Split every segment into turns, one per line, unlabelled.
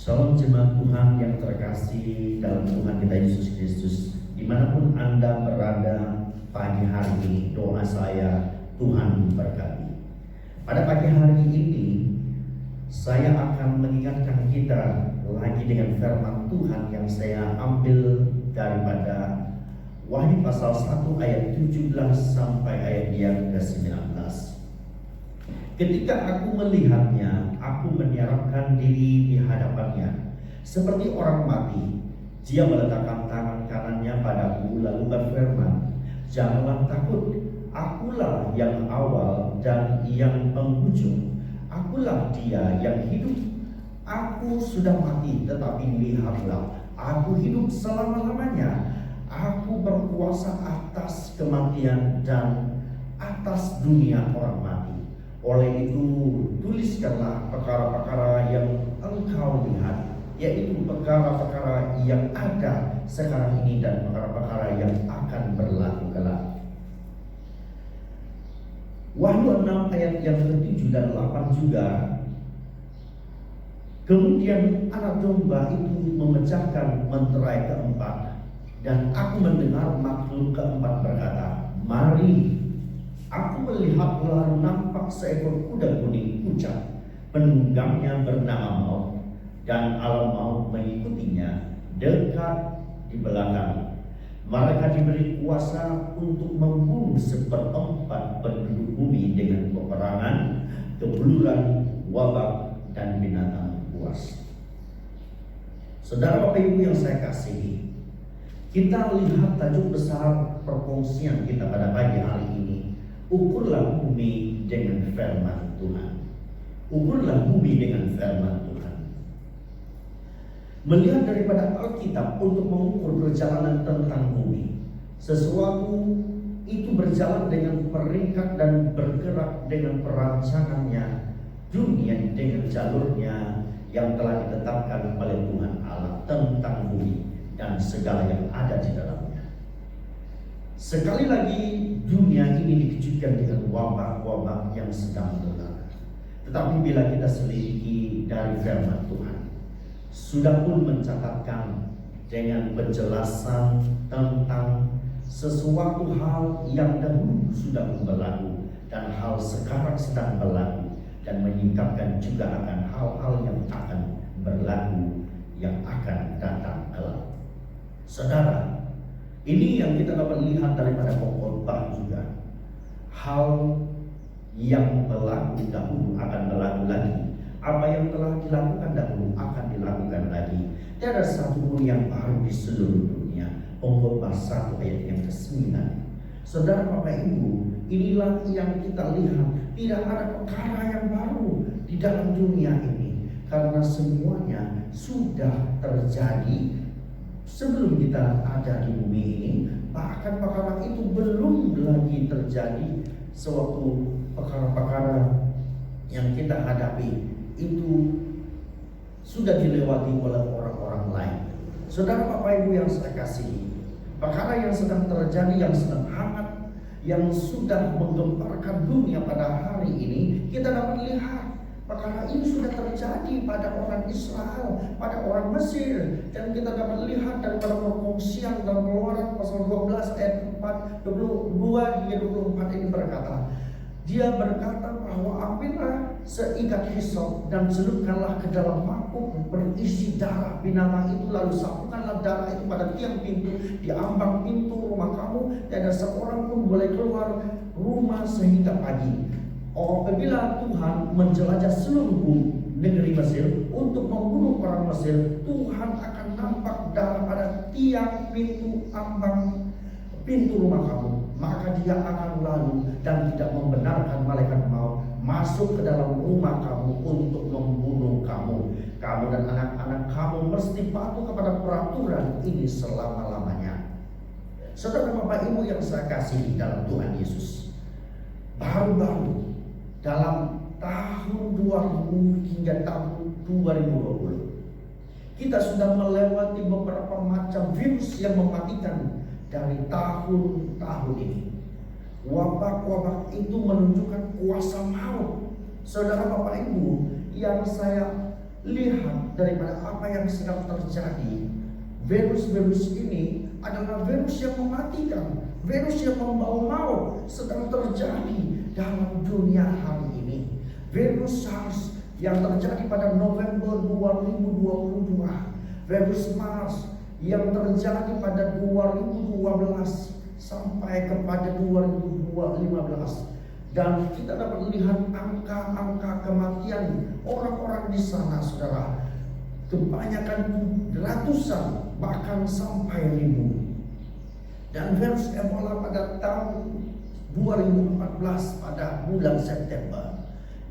Salam jemaat Tuhan yang terkasih dalam Tuhan kita Yesus Kristus. Dimanapun Anda berada pagi hari ini, doa saya Tuhan memberkati. Pada pagi hari ini saya akan mengingatkan kita lagi dengan firman Tuhan yang saya ambil daripada Wahyu pasal 1 ayat 17 sampai ayat yang ke-19. Ketika aku melihatnya, aku menyerahkan diri di hadapannya seperti orang mati. Dia meletakkan tangan kanannya padaku lalu berfirman, "Janganlah takut, akulah yang awal dan yang penghujung. Akulah dia yang hidup. Aku sudah mati, tetapi lihatlah, aku hidup selama-lamanya. Aku berkuasa atas kematian dan atas dunia orang mati. Oleh itu, tuliskanlah perkara-perkara yang engkau lihat, yaitu perkara-perkara yang ada sekarang ini dan perkara-perkara yang akan berlaku kelak." Wahyu 6 ayat yang ke-7 dan 8 juga. Kemudian anak domba itu memecahkan meterai keempat, dan aku mendengar makhluk keempat berkata, "Mari." Aku melihat lalu nampak seekor kuda kuning pucat, penunggangnya bernama Maut, dan alam maut mengikutinya dekat di belakang. Mereka diberi kuasa untuk membunuh seperempat penduduk bumi dengan peperangan, kebuluran, wabak, dan binatang buas. Saudara Bapak Ibu yang saya kasihi, kita lihat tajuk besar perkongsian kita pada pagi hari ini. Ukurlah bumi dengan firman Tuhan. Ukurlah bumi dengan firman Tuhan. Melihat daripada Alkitab untuk mengukur perjalanan tentang bumi, sesuatu itu berjalan dengan peringkat dan bergerak dengan perancangannya, dunia dengan jalurnya yang telah ditetapkan oleh Tuhan Allah tentang bumi dan segala yang ada di dalamnya. Sekali lagi, dunia ini dikejutkan dengan wabak-wabak yang sedang melanda. Tetapi bila kita selidiki dari firman Tuhan, sudah pun mencatatkan dengan penjelasan tentang sesuatu hal yang dahulu sudah berlaku dan hal sekarang sedang berlaku, dan menyingkapkan juga akan hal-hal yang akan berlaku yang akan datang kelak. Saudara, ini yang kita dapat lihat daripada khotbah juga. Hal yang berlaku dahulu akan berlaku lagi. Apa yang telah dilakukan dahulu akan dilakukan lagi. Tiada satu pun yang baru di seluruh dunia. Khotbah 1 ayat yang ke-9. Saudara Bapak Ibu, inilah yang kita lihat. Tidak ada perkara yang baru di dalam dunia ini, karena semuanya sudah terjadi sebelum kita ada di bumi ini. Bahkan perkara itu belum lagi terjadi. Sewaktu perkara-perkara yang kita hadapi itu sudah dilewati oleh orang-orang lain. Saudara Bapak Ibu yang saya kasihi, perkara yang sedang terjadi, yang sedang hangat, yang sudah menggemparkan dunia pada hari ini, kita dapat lihat perkara ini sudah terjadi pada orang Israel, pada orang Mesir, dan kita dapat lihat daripada perkongsian dalam Keluaran pasal 12 ayat 22 hingga 24 ini berkata, dia berkata bahwa ambillah seikat hisop dan celupkanlah ke dalam mangkuk berisi darah binatang itu, lalu sapukanlah darah itu pada tiang pintu di ambang pintu rumah kamu, dan seorang pun boleh keluar rumah sehingga pagi. Apabila Tuhan menjelajah seluruh negeri Mesir untuk membunuh orang Mesir, Tuhan akan nampak darah pada tiang pintu ambang pintu rumah kamu. Maka dia akan lalu dan tidak membenarkan malaikat maut masuk ke dalam rumah kamu untuk membunuh kamu. Kamu dan anak-anak kamu mesti patuh kepada peraturan ini selama-lamanya. Saudara Bapak Ibu yang saya kasihi dalam Tuhan Yesus, baru-baru dalam tahun 2000 hingga tahun 2020, kita sudah melewati beberapa macam virus yang mematikan dari tahun-tahun ini. Wabak-wabak itu menunjukkan kuasa maut. Saudara Bapak Ibu yang saya lihat daripada apa yang sedang terjadi, virus-virus ini adalah virus yang mematikan, virus yang membawa maut sedang terjadi dalam dunia hari ini. Virus SARS yang terjadi pada November 2022, virus MERS yang terjadi pada 2012 sampai kepada 2015. Dan kita dapat lihat angka-angka kematian orang-orang di sana, saudara. Kebanyakan ratusan, bahkan sampai ribu. Dan virus Ebola pada tahun 2014 pada bulan September,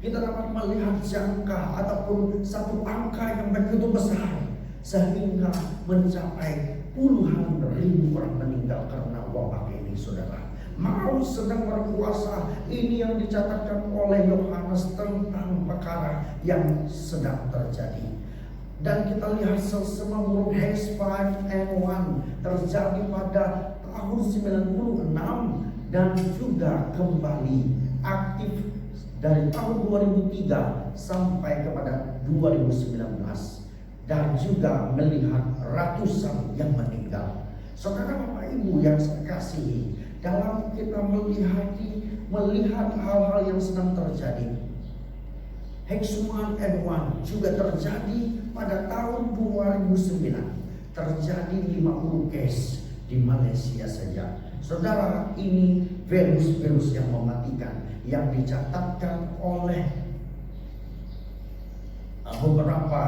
kita dapat melihat jangka ataupun satu angka yang begitu besar, sehingga mencapai puluhan ribu orang meninggal karena wabah ini, saudara. Maut sedang berkuasa, ini yang dicatatkan oleh Yohanes tentang perkara yang sedang terjadi. Dan kita lihat semua burung H5N1 terjadi pada tahun 96 dan juga kembali aktif dari tahun 2003 sampai kepada 2019, dan juga melihat ratusan yang meninggal. Saudara Bapak Ibu yang saya kasihi, dalam kita melihat hal-hal yang sedang terjadi, H1N1 juga terjadi pada tahun 2009, terjadi 50 case di Malaysia saja. Saudara, ini virus-virus yang mematikan yang dicatatkan oleh beberapa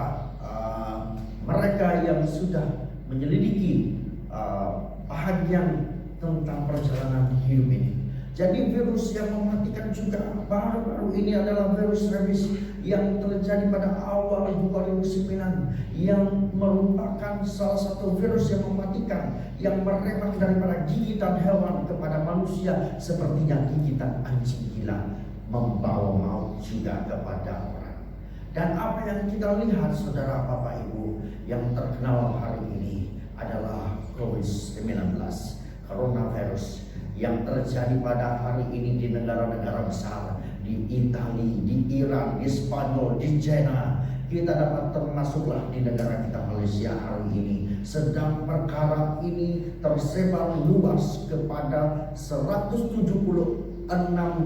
mereka yang sudah menyelidiki bahagian tentang perjalanan hidup ini. Jadi virus yang mematikan juga baru-baru ini adalah virus rabies yang terjadi pada awal 2009, yang merupakan salah satu virus yang mematikan, yang merebak daripada gigitan hewan kepada manusia, sepertinya gigitan anjing gila, membawa maut juga kepada orang. Dan apa yang kita lihat, saudara Bapak Ibu, yang terkenal hari ini adalah COVID-19, coronavirus, yang terjadi pada hari ini di negara-negara besar, di Italia, di Iran, di Spanyol, di China. Kita dapat termasuklah di negara kita Malaysia hari ini. Sedang perkara ini tersebar luas kepada 176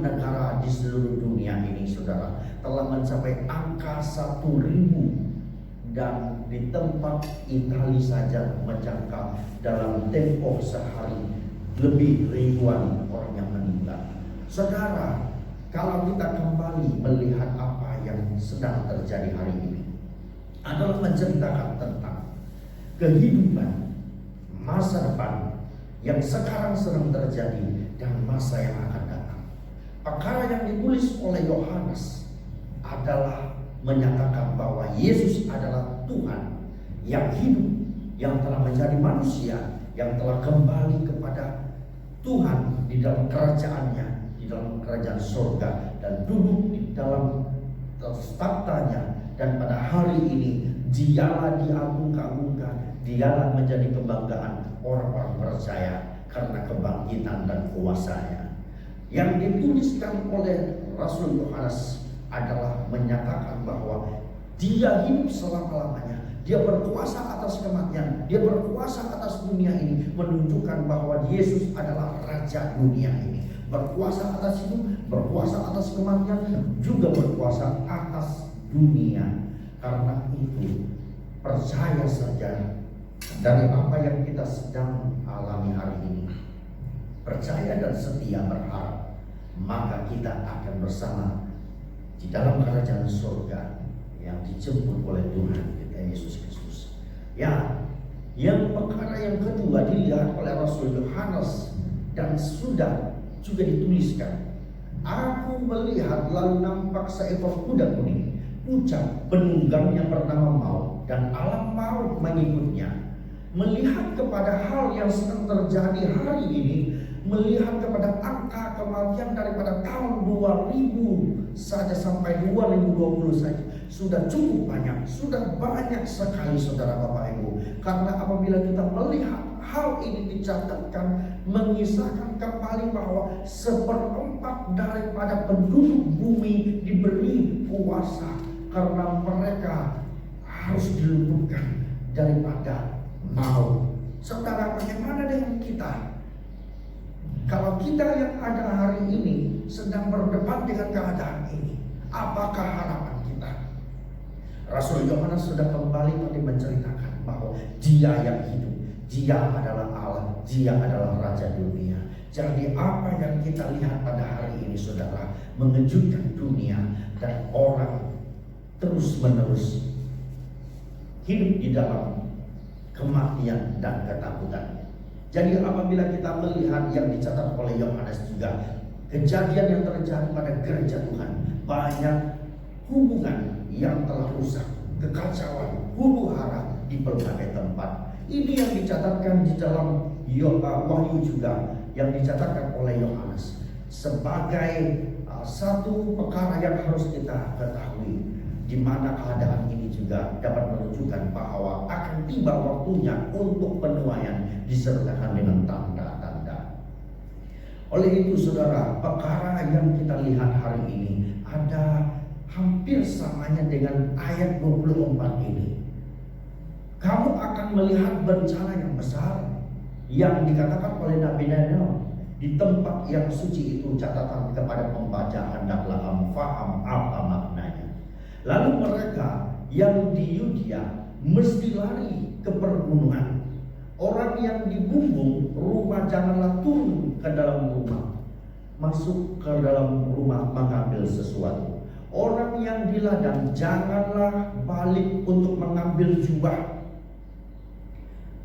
negara di seluruh dunia ini, saudara. Telah mencapai angka 1.000, dan di tempat Italia saja menjangkau dalam tempo sehari lebih ribuan orang yang meninggal. Saudara, kalau kita kembali melihat apa yang sedang terjadi hari ini, adalah menceritakan tentang kehidupan masa depan yang sekarang sedang terjadi dan masa yang akan datang. Perkara yang ditulis oleh Yohanes adalah menyatakan bahwa Yesus adalah Tuhan yang hidup, yang telah menjadi manusia, yang telah kembali kepada Tuhan di dalam kerajaannya, di dalam kerajaan surga, dan duduk di dalam tahtanya. Dan pada hari ini dialah diagung-agungkan, dialah menjadi kebanggaan orang-orang percaya karena kebangkitan dan kuasanya. Yang dituliskan oleh Rasul Yohanes adalah menyatakan bahwa dia hidup selama-lamanya, dia berkuasa atas kematian, dia berkuasa atas dunia ini, menunjukkan bahwa Yesus adalah raja dunia ini, berkuasa atas hidup, berkuasa atas kematian, juga berkuasa atas dunia. Karena itu, percaya saja dari apa yang kita sedang alami hari ini, percaya dan setia berharap, maka kita akan bersama di dalam kerajaan surga yang dijemput oleh Tuhan kita Yesus Kristus. Ya, yang perkara yang kedua dilihat oleh Rasul Yohanes dan sudah juga dituliskan. Aku melihat lalu nampak seekor kuda kuning, pucat, penunggangnya bernama Maut, dan alam maut mengikutnya. Melihat kepada hal yang sedang terjadi hari ini, melihat kepada angka kematian daripada tahun 2000 saja sampai 2020 saja, sudah cukup banyak, sudah banyak sekali, saudara Bapak Ibu. Karena apabila kita melihat hal ini dicatatkan, mengisahkan kembali bahwa 1/4 daripada penduduk bumi diberi kuasa, karena mereka harus diluputkan daripada maut. Saudara, bagaimana dengan kita? Kalau kita yang ada hari ini sedang berdebat dengan keadaan ini, apakah harapan kita? Rasul Yohanes sudah kembali tadi menceritakan bahwa Dia yang hidup, Dia adalah Allah, Dia adalah Raja dunia. Jadi apa yang kita lihat pada hari ini, saudara, mengejutkan dunia dan orang terus menerus hidup di dalam kematian dan ketakutan. Jadi apabila kita melihat yang dicatat oleh Yohanes juga, kejadian yang terjadi pada gereja Tuhan, banyak hubungan yang telah rusak, kekacauan, huru-hara di berbagai tempat. Ini yang dicatatkan di dalam Wahyu juga, yang dicatatkan oleh Yohanes sebagai satu perkara yang harus kita ketahui, di mana keadaan ini juga dapat menunjukkan bahwa akan tiba waktunya untuk penuaian disertakan dengan tanda-tanda. Oleh itu saudara, perkara yang kita lihat hari ini ada hampir samanya dengan ayat 24 ini. Kamu akan melihat bencana yang besar yang dikatakan oleh Nabi Daniel di tempat yang suci itu. Catatan kepada pembaca, hendaklah kamu faham apa maknanya. Lalu mereka yang di Yudea mesti lari ke pergunungan. Orang yang di bumbung rumah janganlah turun ke dalam rumah, masuk ke dalam rumah mengambil sesuatu. Orang yang di ladang janganlah balik untuk mengambil jubah.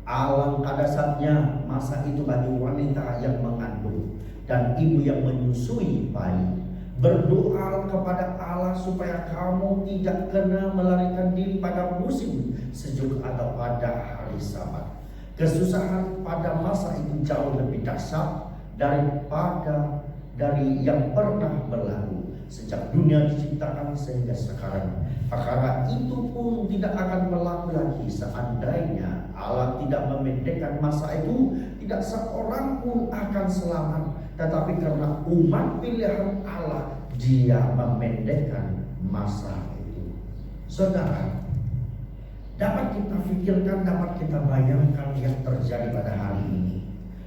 Alangkah dahsyatnya masa itu bagi wanita yang mengandung dan ibu yang menyusui bayi. Berdoa kepada Allah supaya kamu tidak kena melarikan diri pada musim sejuk atau pada hari Sabat. Kesusahan pada masa itu jauh lebih dahsyat daripada dari yang pernah berlalu sejak dunia diciptakan sehingga sekarang. Perkara itu pun tidak akan berlaku lagi seandainya Allah tidak memendekkan masa itu. Tidak seorang pun akan selamat, tetapi karena umat pilihan Allah, Dia memendekkan masa itu. Saudara, dapat kita pikirkan, dapat kita bayangkan yang terjadi pada hari ini.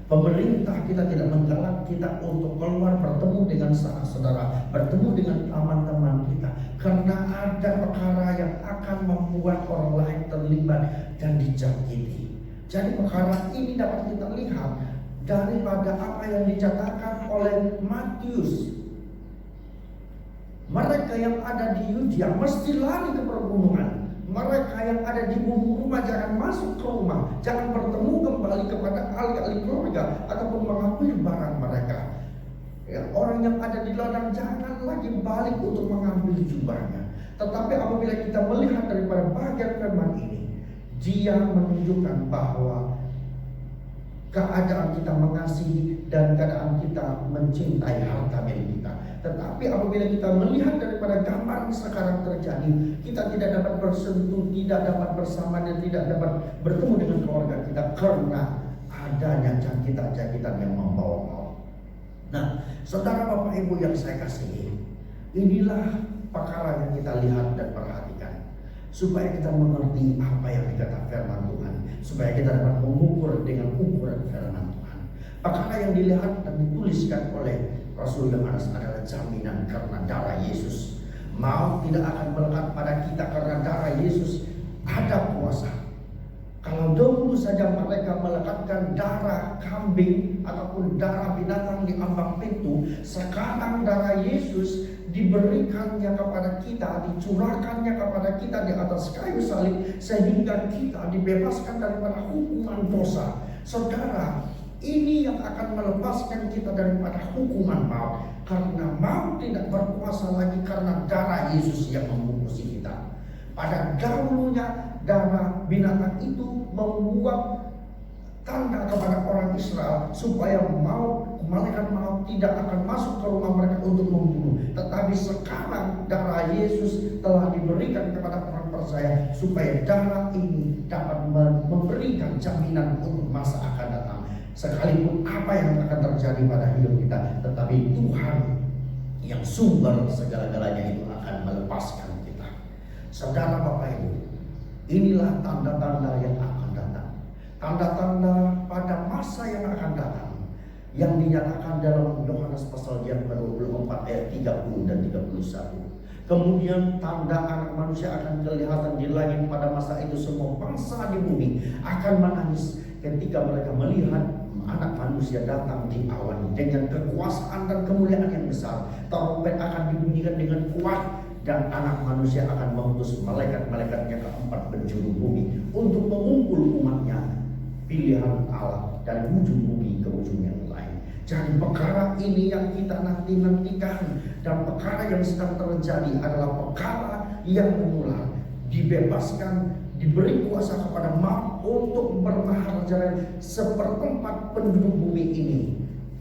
Pemerintah kita tidak menggalak kita untuk keluar bertemu dengan saudara, bertemu dengan teman-teman kita, karena ada perkara yang akan membuat orang lain terlibat dan dijangkiti. Jadi perkara ini dapat kita lihat daripada apa yang dicatatkan oleh Matius. Mereka yang ada di Yudea mesti lari ke pergunungan. Mereka yang ada di bumbung rumah jangan masuk ke rumah, jangan bertemu kembali kepada ahli-ahli keluarga ataupun mengambil barang mereka. Ya, orang yang ada di ladang jangan lagi balik untuk mengambil jubahnya. Tetapi apabila kita melihat daripada bagian firman ini, Dia menunjukkan bahwa keadaan kita mengasihi dan keadaan kita mencintai harta milik kita. Tetapi apabila kita melihat daripada gambar sekarang terjadi, kita tidak dapat bersentuh, tidak dapat bersama dan tidak dapat bertemu dengan keluarga kita karena adanya jangkitan-jangkitan yang membawa maut. Nah, saudara Bapak Ibu yang saya kasihi, inilah perkara yang kita lihat dan perhatikan, supaya kita mengerti apa yang dikatakan firman Tuhan, supaya kita dapat mengukur dengan ukuran firman Tuhan. Perkara yang dilihat dan dituliskan oleh Rasul Yohanes adalah jaminan karena darah Yesus. Maut tidak akan melekat pada kita karena darah Yesus ada kuasa. Kalau dahulu saja mereka melekatkan darah kambing ataupun darah binatang di ambang pintu, sekarang darah Yesus diberikannya kepada kita, dicurahkannya kepada kita di atas kayu salib, sehingga kita dibebaskan daripada hukuman dosa. Saudara, ini yang akan melepaskan kita daripada hukuman maut, karena maut tidak berkuasa lagi karena darah Yesus yang membungkusi kita. Pada dahulunya darah binatang itu membuat tanda kepada orang Israel supaya malaikat maut tidak akan masuk ke rumah mereka untuk membunuh. Tetapi sekarang darah Yesus telah diberikan kepada orang percaya supaya darah ini dapat memberikan jaminan untuk masa akan datang. Sekalipun apa yang akan terjadi pada hidup kita, tetapi Tuhan yang sumber segala-galanya itu akan melepaskan kita. Saudara Bapak Ibu, Inilah tanda-tanda yang akan datang. Tanda-tanda pada masa yang akan datang yang dinyatakan dalam Yohanes pasal yang ke-24 ayat 30 dan 31. Kemudian tanda anak manusia akan kelihatan di langit. Pada masa itu semua bangsa di bumi akan menangis ketika mereka melihat anak manusia datang di awan dengan kekuasaan dan kemuliaan yang besar. Trompet akan dibunyikan dengan kuat, dan anak manusia akan mengutus malaikat-malaikatnya ke 4 penjuru bumi untuk mengumpul umatnya, pilihan Allah, dari ujung bumi ke ujung yang lain. Jadi perkara ini yang kita nanti-nantikan, dan perkara yang sedang terjadi adalah perkara yang menular, dibebaskan, diberi kuasa kepada maut untuk bermaharaja seperempat penduduk bumi ini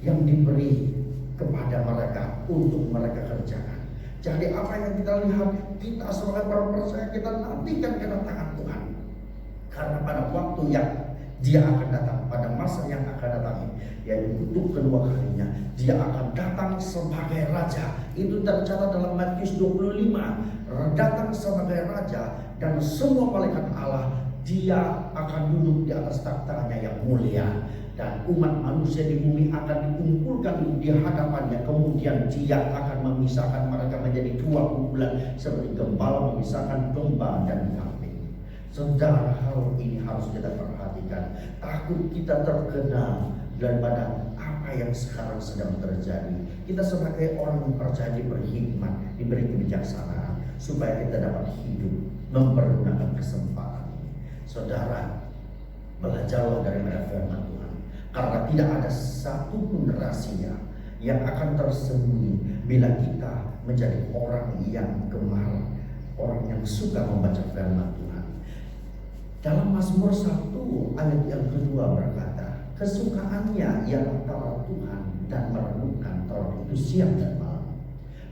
yang diberi kepada mereka untuk mereka kerjakan. Jadi apa yang kita lihat, kita sebagai orang percaya, kita nantikan kedatangan Tuhan. Karena pada waktu yang Dia akan datang, pada masa yang akan datang ini, yaitu untuk kedua kalinya, Dia akan datang sebagai Raja. Itu tercatat dalam Matius 25. Datang sebagai Raja, dan semua malaikat Allah, Dia akan duduk di atas taktanya yang mulia. Dan umat manusia di bumi akan dikumpulkan di hadapannya. Kemudian Dia akan memisahkan mereka menjadi 2 kumpulan, seperti gembala memisahkan domba dan kambing. Saudara, hal ini harus kita perhatikan. Takut kita terkena daripada apa yang sekarang sedang terjadi. Kita sebagai orang yang percaya, diberi hikmat, diberi kebijaksanaan, supaya kita dapat hidup mempergunakan kesempatan ini. Saudara, belajarlah dari firman Tuhan. Karena tidak ada satupun rahasia yang akan tersembunyi bila kita menjadi orang yang gemar, orang yang suka membaca firman Tuhan. Dalam Mazmur 1 ayat yang kedua berkata, kesukaannya ialah Taurat Tuhan, dan merenungkan Taurat itu siang dan malam.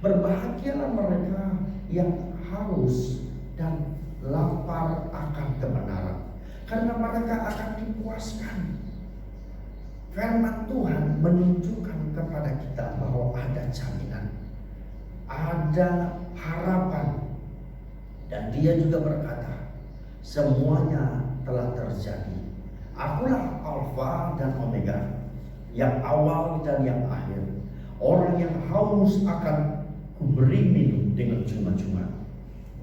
Berbahagialah mereka yang haus dan lapar akan kebenaran, karena mereka akan dipuaskan. Firman Tuhan menunjukkan kepada kita bahwa ada jaminan, ada harapan. Dan Dia juga berkata, semuanya telah terjadi. Akulah Alfa dan Omega, yang awal dan yang akhir. Orang yang haus akan kuberi minum dengan cuma-cuma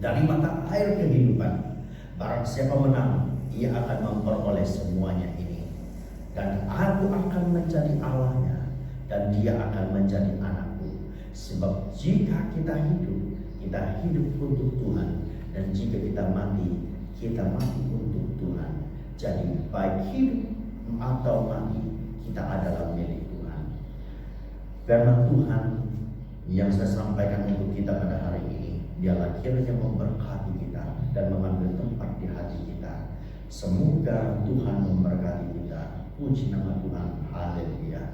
dari mata air kehidupan. Barang siapa menang, ia akan memperoleh semuanya ini. Dan aku akan menjadi Allahnya, dan dia akan menjadi anakku. Sebab jika kita hidup untuk Tuhan. Dan jika kita mati untuk Tuhan. Jadi baik hidup atau mati, kita adalah milik Tuhan. Firman Tuhan yang saya sampaikan untuk kita pada hari ini, dialah kiranya memberkati kita dan mengambil tempat di hati kita. Semoga Tuhan memberkati kita. Puji nama Tuhan. Haleluya.